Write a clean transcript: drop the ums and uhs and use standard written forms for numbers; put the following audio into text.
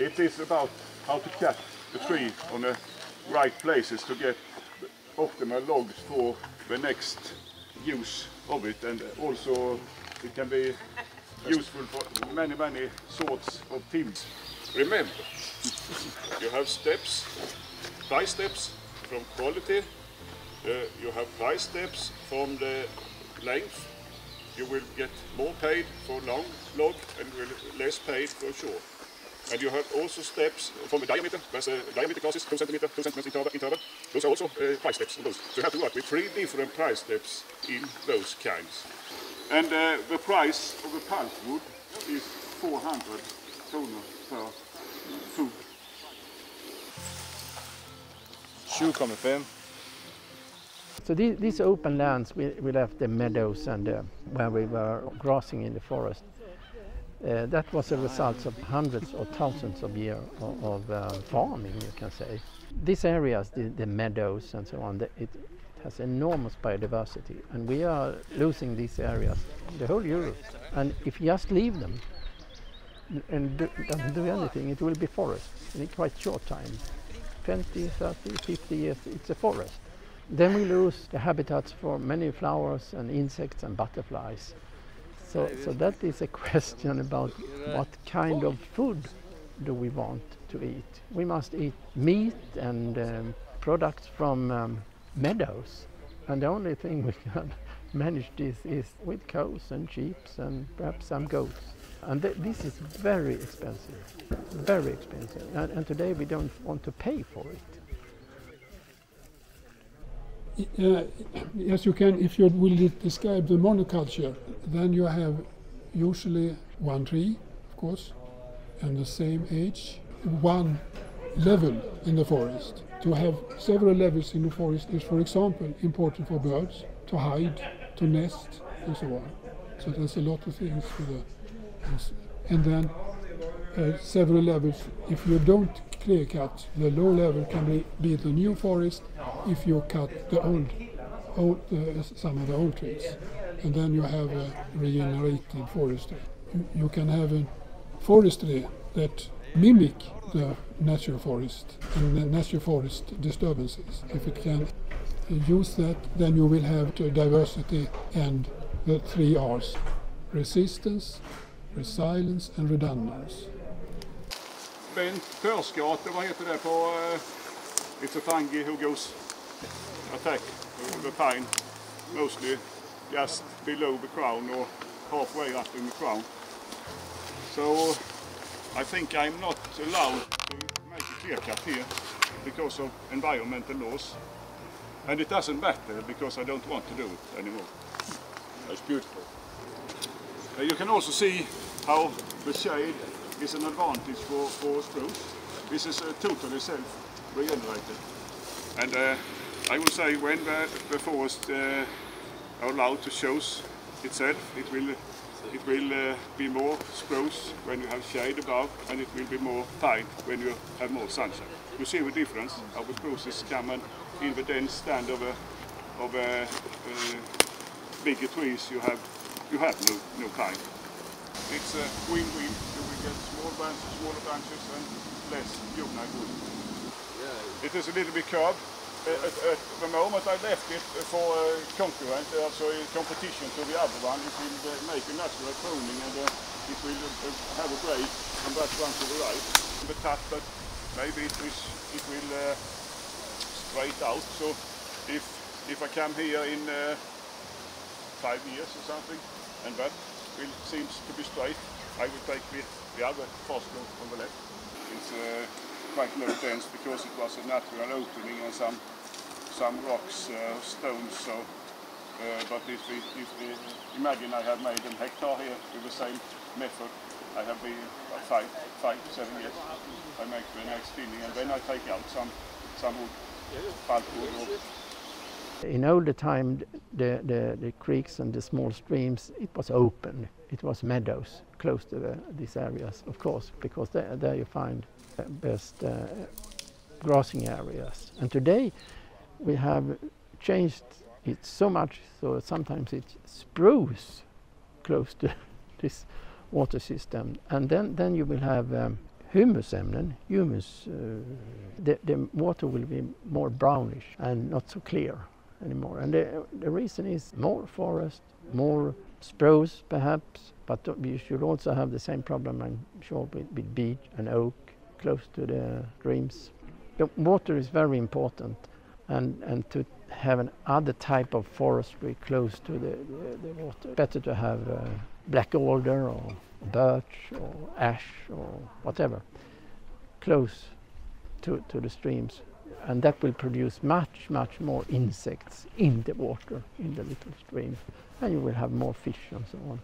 It is about how to cut the tree on the right places to get optimal logs for the next use of it, and also it can be useful for many sorts of things. Remember, you have steps, price steps from quality, you have price steps from the length. You will get more paid for long log and less paid for short. And you have also steps from the diameter. There's diameter classes, 2 centimeter interval. Those are also price steps on those. So you have to work with 3 different price steps in those kinds. And the price of the pulpwood is 400 kronor per foot. 7,5. So these open lands, we left the meadows and where we were grassing in the forest. That was a result of hundreds or thousands of years of farming, you can say. These areas, the meadows and so on, it has enormous biodiversity, and we are losing these areas, the whole Europe. And if you just leave them and doesn't do anything, it will be forest in a quite short time. 20, 30, 50 years, it's a forest. Then we lose the habitats for many flowers and insects and butterflies. So that is a question about what kind of food do we want to eat. We must eat meat and products from meadows. And the only thing we can manage this is with cows and sheep and perhaps some goats. And this is very expensive, very expensive. And today we don't want to pay for it. Yes, you can. If you will describe the monoculture, then you have usually one tree, of course, and the same age, one level in the forest. To have several levels in the forest is, for example, important for birds to hide, to nest, and so on. So there's a lot of things for the. And then several levels. If you don't clear cut, the low level can be the new forest if you cut the some of the old trees, and then you have a regenerated forestry. You can have a forestry that mimic the natural forest and the natural forest disturbances. If you can use that, then you will have the diversity and the 3 R's: resistance, resilience and redundance. Bent Pörsgate, vad heter det på? It's a fungi who goes attack the pine, mostly just below the crown or halfway up in the crown. So I think I'm not allowed to make a clear cut here because of environmental laws. And it doesn't matter because I don't want to do it anymore. That's beautiful. You can also see how the shade is an advantage for spruce. This is totally self-regenerated. And I would say when the forest are allowed to choose itself, it will be more spruce when you have shade above, and it will be more pine when you have more sunshine. You see the difference how the spruces come in the dense stand of bigger trees. You have no pine. It's a win-win. You will get smaller branches and less unite wood. It is a little bit curved. At the moment I left it for concurrent, also in competition to the other one. It will make a natural pruning, and it will have a break and that one to the right. The top, but maybe it will straight out. So if I come here in 5 years or something, and that seems to be straight, I will take the other fossil on the left. It's quite low dense because it was a natural opening and some rocks, stones. So, but if we imagine I have made a hectare here with the same method, I have been 5 to 7 years. I make the next thinning, and then I take out some wood, pulpwood. In older time, the creeks and the small streams, it was open. It was meadows close to these areas, of course, because there you find best grassing areas. And today we have changed it so much, so sometimes it's spruce close to this water system. And then you will have humusämnen, humus, the water will be more brownish and not so clear anymore. And the reason is more forest, more spruce perhaps, but you should also have the same problem, I'm sure, with beech and oak close to the streams. The water is very important, and to have another type of forestry close to the water. Better to have black alder or birch or ash or whatever close to the streams, and that will produce much more insects in the water, in the little stream, and you will have more fish and so on.